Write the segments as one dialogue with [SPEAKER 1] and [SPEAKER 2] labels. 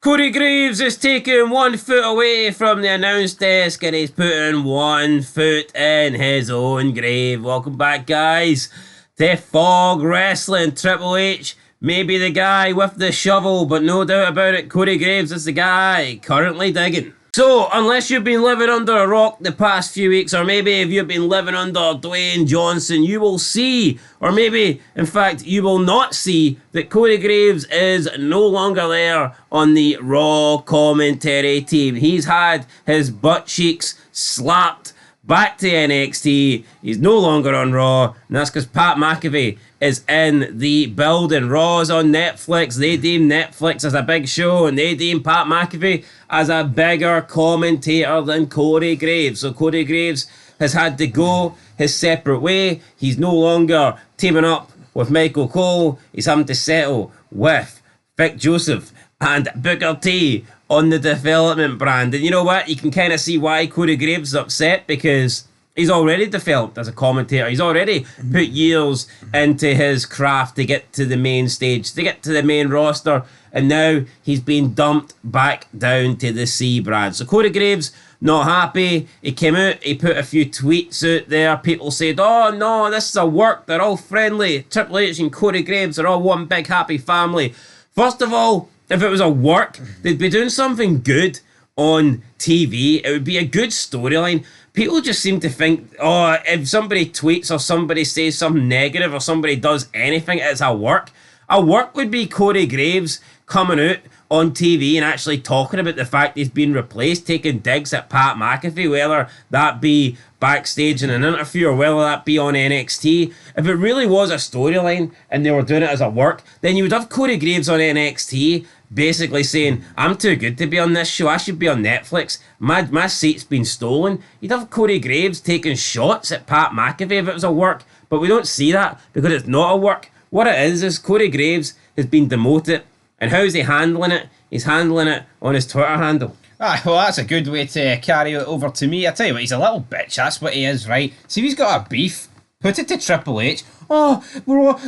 [SPEAKER 1] Corey Graves is taking 1 foot away from the announce desk and he's putting 1 foot in his own grave. Welcome back, guys, to Fog Wrestling. Triple H may be the guy with the shovel, but no doubt about it, Corey Graves is the guy currently digging. So, unless you've been living under a rock the past few weeks, or maybe if you've been living under Dwayne Johnson, you will see, or maybe, in fact, you will not see, that Corey Graves is no longer there on the Raw commentary team. He's had his butt cheeks slapped back to NXT. He's no longer on Raw, and that's because Pat McAfee is in the building. Raw's on Netflix. They deem Netflix as a big show, and they deem Pat McAfee as a bigger commentator than Corey Graves. So Corey Graves has had to go his separate way. He's no longer teaming up with Michael Cole. He's having to settle with Vic Joseph and Booker T on the development brand. And you know what? You can kind of see why Corey Graves is upset, because he's already developed as a commentator. He's already put years into his craft to get to the main stage, to get to the main roster, and now he's been dumped back down to the C brand. So Corey Graves, not happy. He came out, he put a few tweets out there. People said, oh no, this is a work. They're all friendly. Triple H and Corey Graves are all one big happy family. First of all, if it was a work, they'd be doing something good on TV. It would be a good storyline. People just seem to think, oh, if somebody tweets or somebody says something negative or somebody does anything, it's a work. A work would be Corey Graves coming out on TV and actually talking about the fact he's been replaced, taking digs at Pat McAfee, whether that be backstage in an interview or whether that be on NXT. If it really was a storyline and they were doing it as a work, then you would have Corey Graves on NXT basically saying, I'm too good to be on this show, I should be on Netflix, my seat's been stolen. You'd have Corey Graves taking shots at Pat McAfee if it was a work, but we don't see that because it's not a work. What it is Corey Graves has been demoted, and how's he handling it? He's handling it on his Twitter handle.
[SPEAKER 2] Ah, well, that's a good way to carry it over to me. I tell you what, he's a little bitch, that's what he is, right? See, if he's got a beef, put it to Triple H. Oh,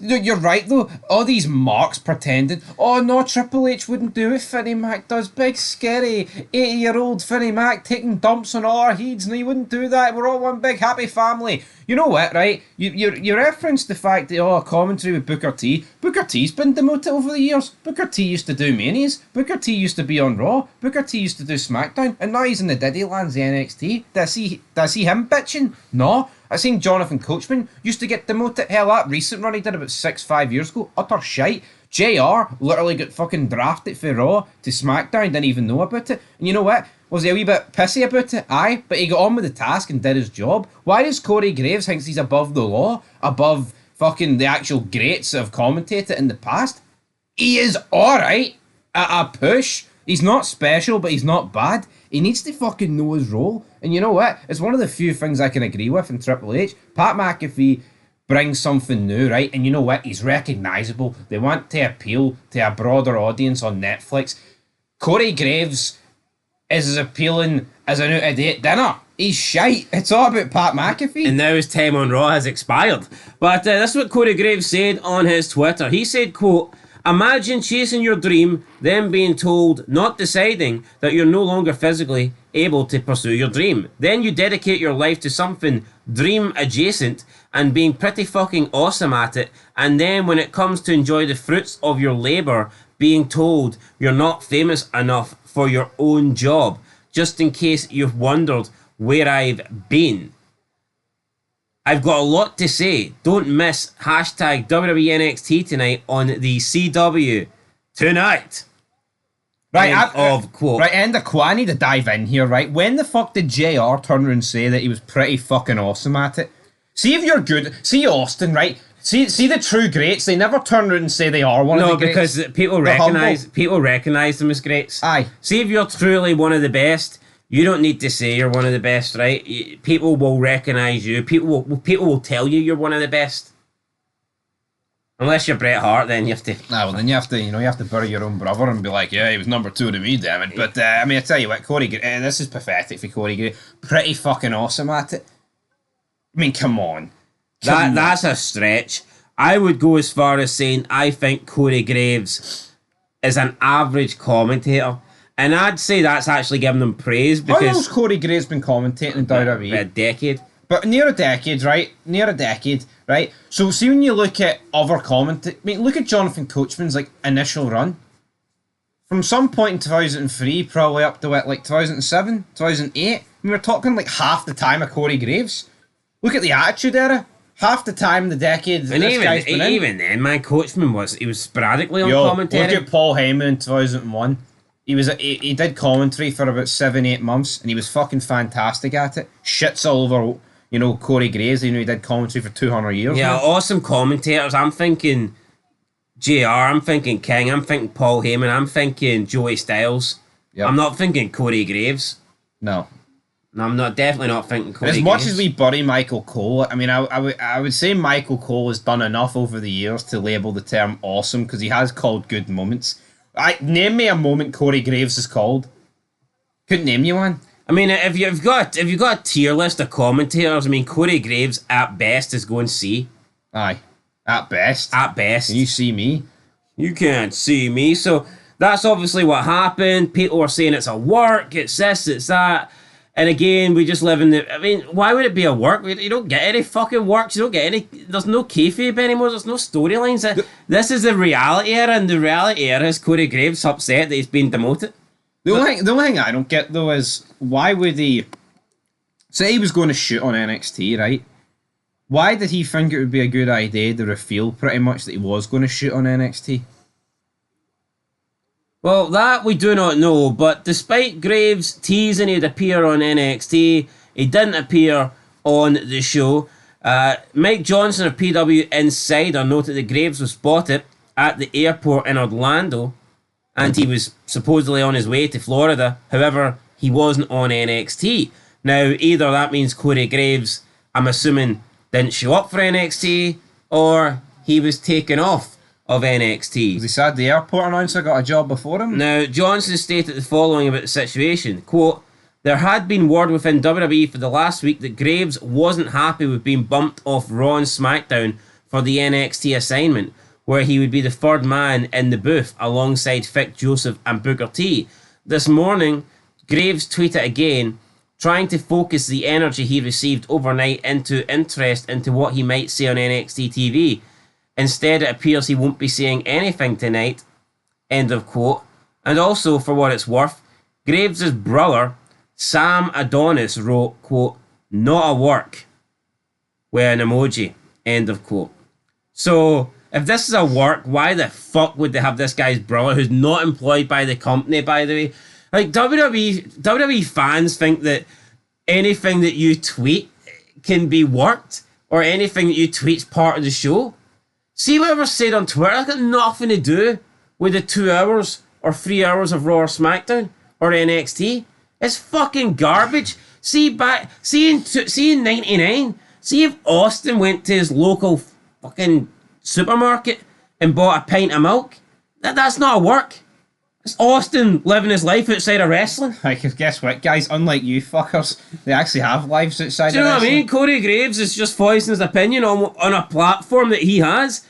[SPEAKER 2] you're right though. All these marks pretending. Oh no, Triple H wouldn't do it. Finney Mac does. Big scary 80-year-old Finney Mac taking dumps on all our heads, and he wouldn't do that. We're all one big happy family. You know what, right? You referenced the fact that commentary with Booker T. Booker T's been demoted over the years. Booker T used to do Manias. Booker T used to be on Raw. Booker T used to do SmackDown, and now he's in the Diddy Lands, the NXT. Did I see him bitching? No. I seen Jonathan Coachman used to get demoted. Hell, that recent run he did about 5 years ago, utter shite. JR literally got fucking drafted for Raw to SmackDown, didn't even know about it. And you know what? Was he a wee bit pissy about it? Aye, but he got on with the task and did his job. Why does Corey Graves think he's above the law? Above fucking the actual greats that have commentated in the past? He is alright at a push. He's not special, but he's not bad. He needs to fucking know his role. And you know what? It's one of the few things I can agree with in Triple H. Pat McAfee brings something new, right? And you know what? He's recognisable. They want to appeal to a broader audience on Netflix. Corey Graves is as appealing as an out-of-date dinner. He's shite. It's all about Pat McAfee.
[SPEAKER 1] And now his time on Raw has expired. But that's what Corey Graves said on his Twitter. He said, quote, imagine chasing your dream, then being told, not deciding, that you're no longer physically able to pursue your dream. Then you dedicate your life to something dream adjacent and being pretty fucking awesome at it. And then when it comes to enjoy the fruits of your labour, being told you're not famous enough for your own job. Just in case you've wondered where I've been. I've got a lot to say. Don't miss hashtag WWE NXT tonight on the CW tonight.
[SPEAKER 2] Right,
[SPEAKER 1] end of quote.
[SPEAKER 2] Right, end of quote. I need to dive in here, right? When the fuck did JR turn around and say that he was pretty fucking awesome at it? See if you're good. See Austin, right? See the true greats. They never turn around and say they are one of the greats.
[SPEAKER 1] No, because people recognise them as greats.
[SPEAKER 2] Aye.
[SPEAKER 1] See if you're truly one of the best. You don't need to say you're one of the best, right? People will recognise you. People will tell you you're one of the best. Unless you're Bret Hart, then you have to.
[SPEAKER 2] Nah, well then you have to bury your own brother and be like, yeah, he was number 2 to me, damn it. But I mean, I tell you what, Corey, this is pathetic for Corey Graves. Pretty fucking awesome at it. I mean, come on.
[SPEAKER 1] That's a stretch. I would go as far as saying I think Corey Graves is an average commentator. And I'd say that's actually giving them praise
[SPEAKER 2] How long's
[SPEAKER 1] because
[SPEAKER 2] Corey Graves been commentating in WWE?
[SPEAKER 1] a decade.
[SPEAKER 2] But near a decade, right? Near a decade, right? So see when you look at other commentators, I mean, look at Jonathan Coachman's like initial run. From some point in 2003, probably up to what, like 2007, 2008, we were talking like half the time of Corey Graves. Look at the Attitude Era. Half the time the decade that
[SPEAKER 1] And
[SPEAKER 2] this guy's been in.
[SPEAKER 1] even then, my Coachman he was sporadically on
[SPEAKER 2] Yo,
[SPEAKER 1] commentary.
[SPEAKER 2] look at Paul Heyman in 2001. He did commentary for about 7-8 months, and he was fucking fantastic at it. Shits all over, Corey Graves. He did commentary for 200 years.
[SPEAKER 1] Yeah,
[SPEAKER 2] man.
[SPEAKER 1] awesome commentators. I'm thinking JR, I'm thinking King, I'm thinking Paul Heyman, I'm thinking Joey Styles.
[SPEAKER 2] Yep.
[SPEAKER 1] I'm not thinking Corey Graves.
[SPEAKER 2] No.
[SPEAKER 1] No, I'm definitely not thinking Corey
[SPEAKER 2] As
[SPEAKER 1] Graves.
[SPEAKER 2] much as we bury Michael Cole, I mean, I would say Michael Cole has done enough over the years to label the term awesome because he has called good moments. Name me a moment Corey Graves has called. Couldn't name you one.
[SPEAKER 1] I mean, if you've got a tier list of commentators, I mean, Corey Graves at best is going C.
[SPEAKER 2] Aye, at best.
[SPEAKER 1] At best.
[SPEAKER 2] Can you see me?
[SPEAKER 1] You can't see me. So that's obviously what happened. People are saying it's a work, it's this, it's that. And again, we just live in the... I mean, why would it be a work? You don't get any fucking works. You don't get any... There's no kayfabe anymore. There's no storylines. This is the reality era, and the reality era is Corey Graves upset that he's been demoted.
[SPEAKER 2] The only thing I don't get, though, is why would he... Say he was going to shoot on NXT, right? Why did he think it would be a good idea to reveal pretty much that he was going to shoot on NXT?
[SPEAKER 1] Well, that we do not know, but despite Graves teasing he'd appear on NXT, he didn't appear on the show. Mike Johnson of PW Insider noted that Graves was spotted at the airport in Orlando, and he was supposedly on his way to Florida. However, he wasn't on NXT. Now, either that means Corey Graves, I'm assuming, didn't show up for NXT, or he was taken off of NXT.
[SPEAKER 2] Was he sad the airport announcer got a job before him?
[SPEAKER 1] Now, Johnson stated the following about the situation. Quote, there had been word within WWE for the last week that Graves wasn't happy with being bumped off Raw and SmackDown for the NXT assignment, where he would be the third man in the booth alongside Vic Joseph and Booker T. This morning, Graves tweeted again, trying to focus the energy he received overnight into interest into what he might say on NXT TV. Instead, it appears he won't be saying anything tonight. End of quote. And also, for what it's worth, Graves' brother, Sam Adonis, wrote, quote, not a work, with an emoji. End of quote. So, if this is a work, why the fuck would they have this guy's brother, who's not employed by the company, by the way? Like, WWE fans think that anything that you tweet can be worked, or anything that you tweet's part of the show. See whatever's said on Twitter, that's got nothing to do with the 2 hours or 3 hours of Raw or SmackDown or NXT. It's fucking garbage. See in '99, see if Austin went to his local fucking supermarket and bought a pint of milk. That's not a work. It's Austin living his life outside of wrestling.
[SPEAKER 2] Like, guess what, guys? Unlike you fuckers, they actually have lives outside of
[SPEAKER 1] Do you know
[SPEAKER 2] wrestling.
[SPEAKER 1] what I mean? Corey Graves is just voicing his opinion on a platform that he has.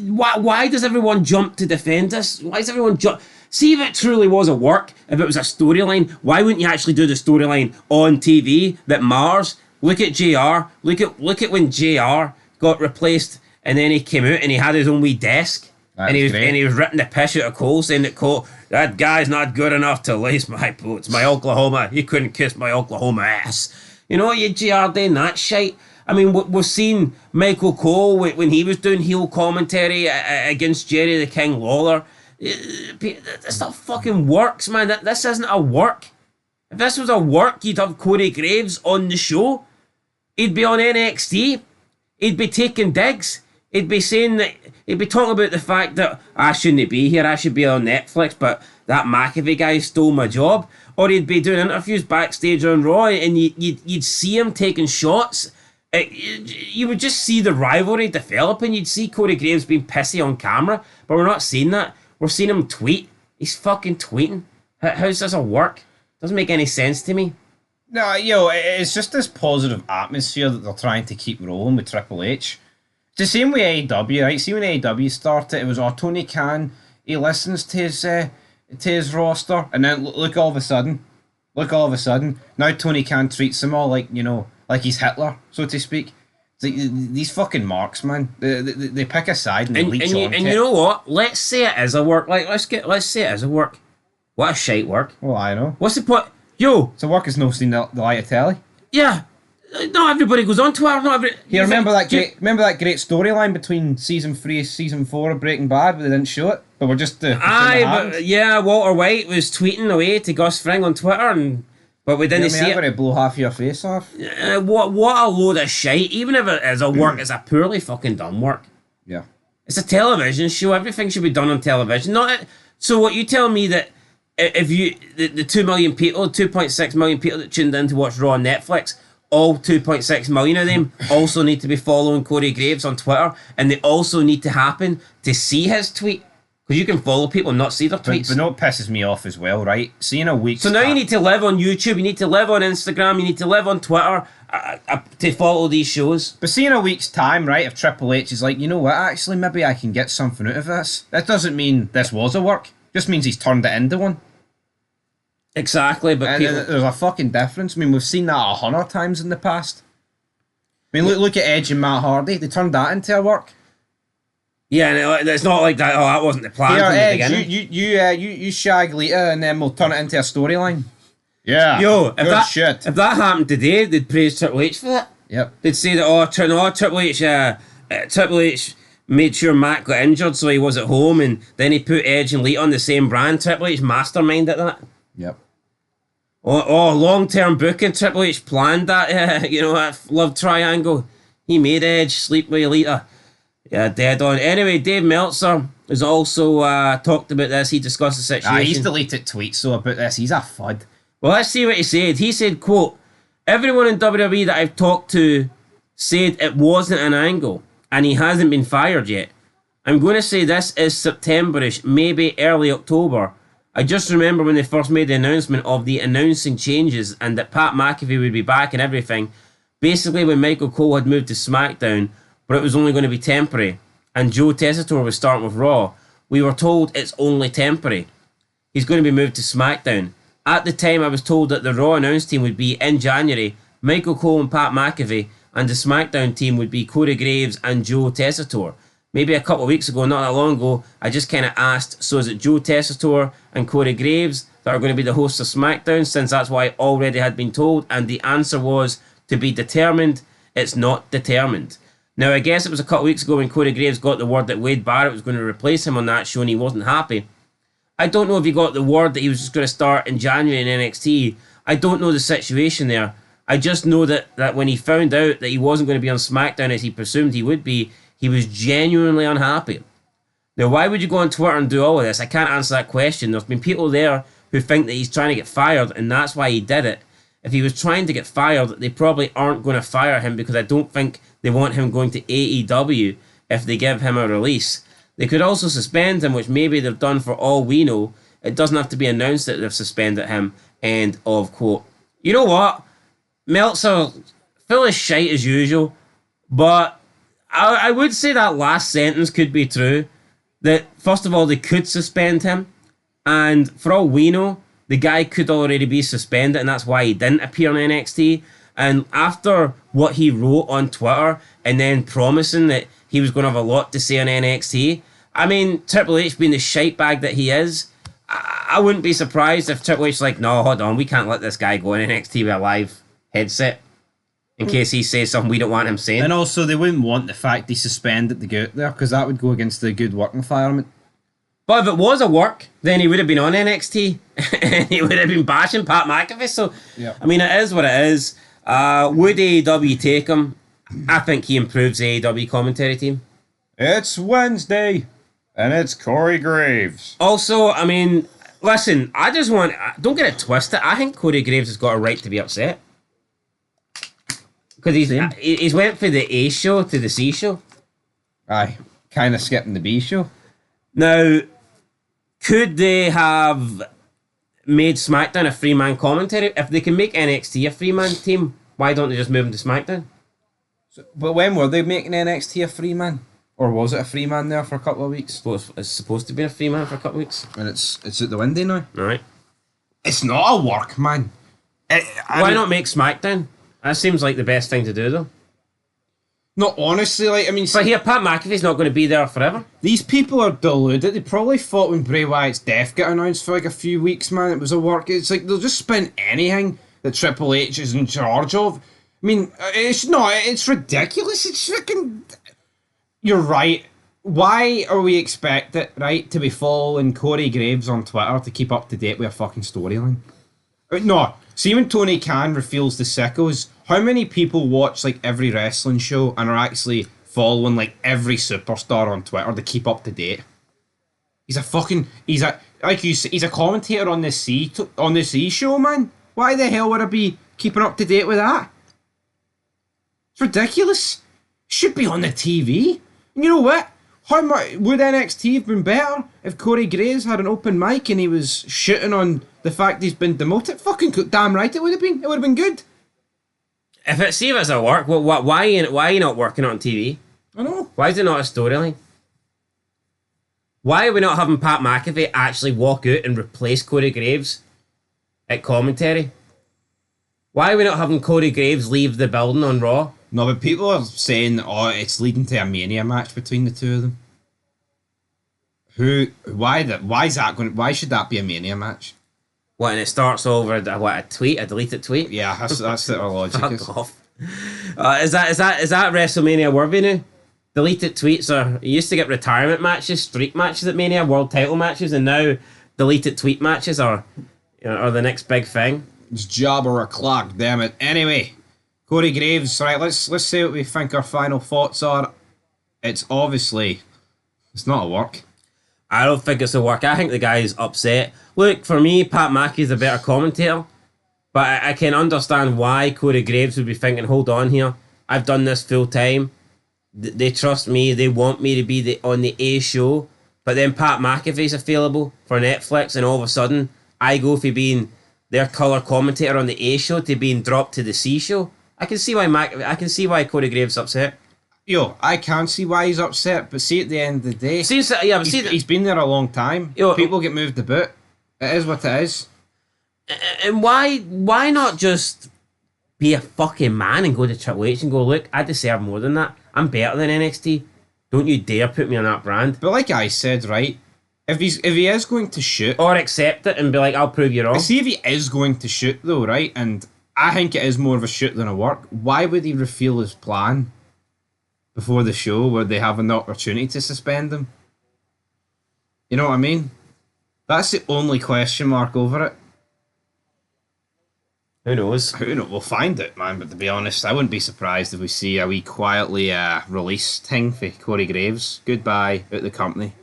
[SPEAKER 1] Why does everyone jump to defend this? Why does everyone jump? See if it truly was a work, if it was a storyline, why wouldn't you actually do the storyline on TV that matters? Look at JR. Look at when JR got replaced and then he came out and he had his own wee desk. And he was ripping the piss out of Cole, saying that Cole, that guy's not good enough to lace my boots. My Oklahoma, he couldn't kiss my Oklahoma ass. You know, you JR doing that shit. I mean, we've seen Michael Cole when he was doing heel commentary against Jerry the King Lawler. This stuff fucking works, man. This isn't a work. If this was a work, you'd have Corey Graves on the show. He'd be on NXT. He'd be taking digs. He'd be saying that, he'd be talking about the fact that I shouldn't be here, I should be on Netflix, but that McAfee guy stole my job. Or he'd be doing interviews backstage on Raw and you'd see him taking shots. You would just see the rivalry developing. You'd see Corey Graves being pissy on camera, but we're not seeing that. We're seeing him tweet. He's fucking tweeting. How's this a work? Doesn't make any sense to me.
[SPEAKER 2] No, it's just this positive atmosphere that they're trying to keep rolling with Triple H. It's the same with AEW, right? See when AEW started, it was, Tony Khan, he listens to his roster, and then look all of a sudden, now Tony Khan treats them all like like he's Hitler, so to speak. It's like, these fucking marks, man. They pick a side and they leech on.
[SPEAKER 1] And you know what? Let's say it is a work. Like let's say it is a work. What a shite work.
[SPEAKER 2] Well, I know.
[SPEAKER 1] What's the point? Yo,
[SPEAKER 2] so work has no seen the light of telly.
[SPEAKER 1] Yeah, not everybody goes on Twitter. Not every.
[SPEAKER 2] Here, remember that great storyline between season 3 and season 4 of Breaking Bad, but they didn't show it. But we're just
[SPEAKER 1] Walter White was tweeting away to Gus Fring on Twitter, but we didn't see it.
[SPEAKER 2] I'm gonna blow half your face off.
[SPEAKER 1] What a load of shite! Even if it is a work, it's a poorly fucking done work.
[SPEAKER 2] Yeah,
[SPEAKER 1] it's a television show. Everything should be done on television. So what you tell me that if the 2 million people, 2.6 million people that tuned in to watch Raw on Netflix, all 2.6 million of them also need to be following Corey Graves on Twitter, and they also need to happen to see his tweet. Because you can follow people and not see their tweets.
[SPEAKER 2] But what pisses me off as well, right? See, in a week.
[SPEAKER 1] So now you need to live on YouTube, you need to live on Instagram, you need to live on Twitter to follow these shows.
[SPEAKER 2] But see, in a week's time, right, if Triple H is like, you know what, actually, maybe I can get something out of this. That doesn't mean this was a work. Just means he's turned it into one.
[SPEAKER 1] Exactly, but
[SPEAKER 2] there's a fucking difference. I mean, we've seen that 100 times in the past. I mean, look at Edge and Matt Hardy. They turned that into a work.
[SPEAKER 1] Yeah, and it's not like that. Oh, that wasn't the plan from the beginning.
[SPEAKER 2] You shag Lita, and then we'll turn it into a storyline. Yeah.
[SPEAKER 1] Yo, if that happened today, they'd praise Triple H for that.
[SPEAKER 2] Yep.
[SPEAKER 1] They'd say that Triple H made sure Matt got injured, so he was at home, and then he put Edge and Lita on the same brand. Triple H masterminded that.
[SPEAKER 2] Yep.
[SPEAKER 1] Long-term booking. Triple H planned that. That love triangle. He made Edge sleep with Lita. Yeah, dead on. Anyway, Dave Meltzer has also talked about this. He discussed the situation.
[SPEAKER 2] He's deleted tweets about this. He's a fud.
[SPEAKER 1] Well, let's see what he said. He said, quote, "Everyone in WWE that I've talked to said it wasn't an angle, and he hasn't been fired yet. I'm going to say this is September-ish, maybe early October. I just remember when they first made the announcement of the announcing changes and that Pat McAfee would be back and everything. Basically, when Michael Cole had moved to SmackDown, but it was only going to be temporary, and Joe Tessitore was starting with Raw, we were told it's only temporary. He's going to be moved to SmackDown. At the time, I was told that the Raw announce team would be in January, Michael Cole and Pat McAfee, and the SmackDown team would be Corey Graves and Joe Tessitore. Maybe a couple of weeks ago, not that long ago, I just kind of asked, so is it Joe Tessitore and Corey Graves that are going to be the hosts of SmackDown, since that's what I already had been told? And the answer was, to be determined. It's not determined. Now, I guess it was a couple of weeks ago when Corey Graves got the word that Wade Barrett was going to replace him on that show and he wasn't happy. I don't know if he got the word that he was just going to start in January in NXT. I don't know the situation there. I just know that when he found out that he wasn't going to be on SmackDown as he presumed he would be, he was genuinely unhappy. Now, why would you go on Twitter and do all of this? I can't answer that question. There's been people there who think that he's trying to get fired and that's why he did it. If he was trying to get fired, they probably aren't going to fire him because I don't think they want him going to AEW if they give him a release. They could also suspend him, which maybe they've done for all we know. It doesn't have to be announced that they've suspended him. End of quote. You know what? Meltzer, full of shite as usual, but I would say that last sentence could be true. That, first of all, they could suspend him, and for all we know, the guy could already be suspended, and that's why he didn't appear in NXT. And after what he wrote on Twitter, and then promising that he was going to have a lot to say on NXT, I mean, Triple H being the shite bag that he is, I wouldn't be surprised if Triple H's like, no, hold on, we can't let this guy go in NXT with a live headset in case he says something we don't want him saying.
[SPEAKER 2] And also, they wouldn't want the fact he suspended to go out there, because that would go against the good work environment.
[SPEAKER 1] But if it was a work, then he would have been on NXT and he would have been bashing Pat McAfee. So, yeah. I mean, it is what it is. Would AEW take him? I think he improves the AEW commentary team.
[SPEAKER 2] It's Wednesday, and it's Corey Graves.
[SPEAKER 1] Also, I mean, listen, don't get it twisted. I think Corey Graves has got a right to be upset. Because he's went for the A show to the C show.
[SPEAKER 2] Aye, kind of skipping the B show.
[SPEAKER 1] Now, could they have made SmackDown a three-man commentary? If they can make NXT a three-man team, why don't they just move them to SmackDown?
[SPEAKER 2] But when were they making NXT a three-man? Or was it a free man there for a couple of weeks?
[SPEAKER 1] It's supposed to be a free man for a couple of weeks.
[SPEAKER 2] And it's at the windy now.
[SPEAKER 1] Right.
[SPEAKER 2] It's not a work, man.
[SPEAKER 1] Why not make SmackDown? That seems like the best thing to do, though.
[SPEAKER 2] No, honestly, like, I mean...
[SPEAKER 1] But here, Pat McAfee's not going to be there forever.
[SPEAKER 2] These people are deluded. They probably thought when Bray Wyatt's death got announced for like a few weeks, man, it was a work. It's like they'll just spin anything that Triple H is in charge of. I mean, it's ridiculous. It's freaking... You're right. Why are we expected, right, to be following Corey Graves on Twitter to keep up to date with a fucking storyline? No. See, when Tony Khan reveals the sickos, how many people watch like every wrestling show and are actually following like every superstar on Twitter to keep up to date? He's a commentator on the C show, man. Why the hell would I be keeping up to date with that? It's ridiculous. Should be on the TV. And you know what? How much would NXT have been better if Corey Graves had an open mic and he was shooting on the fact he's been demoted? Fucking damn right it would have been. It would have been good.
[SPEAKER 1] If it's a work, why are you not working on TV?
[SPEAKER 2] I know.
[SPEAKER 1] Why is it not a storyline? Why are we not having Pat McAfee actually walk out and replace Corey Graves at commentary? Why are we not having Corey Graves leave the building on Raw?
[SPEAKER 2] No, but people are saying, it's leading to a Mania match between the two of them. Why should that be a Mania match?
[SPEAKER 1] What, and it starts over a deleted tweet?
[SPEAKER 2] Yeah, that's the logic.
[SPEAKER 1] Fuck off. Is that WrestleMania worthy now? Deleted tweets you used to get retirement matches, streak matches at Mania, world title matches, and now deleted tweet matches are the next big thing.
[SPEAKER 2] It's Jobber or Clark, damn it. Anyway, Corey Graves, right, let's say what we think our final thoughts are. It's not a work.
[SPEAKER 1] I don't think it's a work. I think the guy's upset. Look, for me, Pat McAfee's a better commentator, but I can understand why Corey Graves would be thinking, hold on here, I've done this full time. They trust me, they want me to be on the A show, but then Pat McAfee's available for Netflix, and all of a sudden, I go from being their colour commentator on the A show to being dropped to the C show. I can see why Corey Graves is upset.
[SPEAKER 2] Yo, I can see why he's upset, but see, at the end of the day, he's been there a long time.
[SPEAKER 1] Yo,
[SPEAKER 2] people get moved about. It is what it is.
[SPEAKER 1] And why not just be a fucking man and go to Triple H and go, look, I deserve more than that. I'm better than NXT. Don't you dare put me on that brand.
[SPEAKER 2] But like I said, right, if he is going to shoot,
[SPEAKER 1] or accept it and be like, I'll prove you wrong.
[SPEAKER 2] See, if he is going to shoot though, right, and I think it is more of a shoot than a work, why would he reveal his plan before the show where they have an opportunity to suspend him? You know what I mean? That's the only question mark over it.
[SPEAKER 1] Who knows?
[SPEAKER 2] We'll find it, man. But to be honest, I wouldn't be surprised if we see a wee quietly release thing for Corey Graves. Goodbye out the company.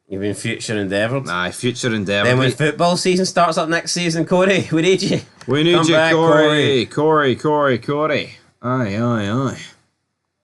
[SPEAKER 1] You've been future endeavoured.
[SPEAKER 2] Aye, future endeavoured.
[SPEAKER 1] Then when football season starts up next season, Corey, we need you.
[SPEAKER 2] We need you, Corey. Corey. Aye.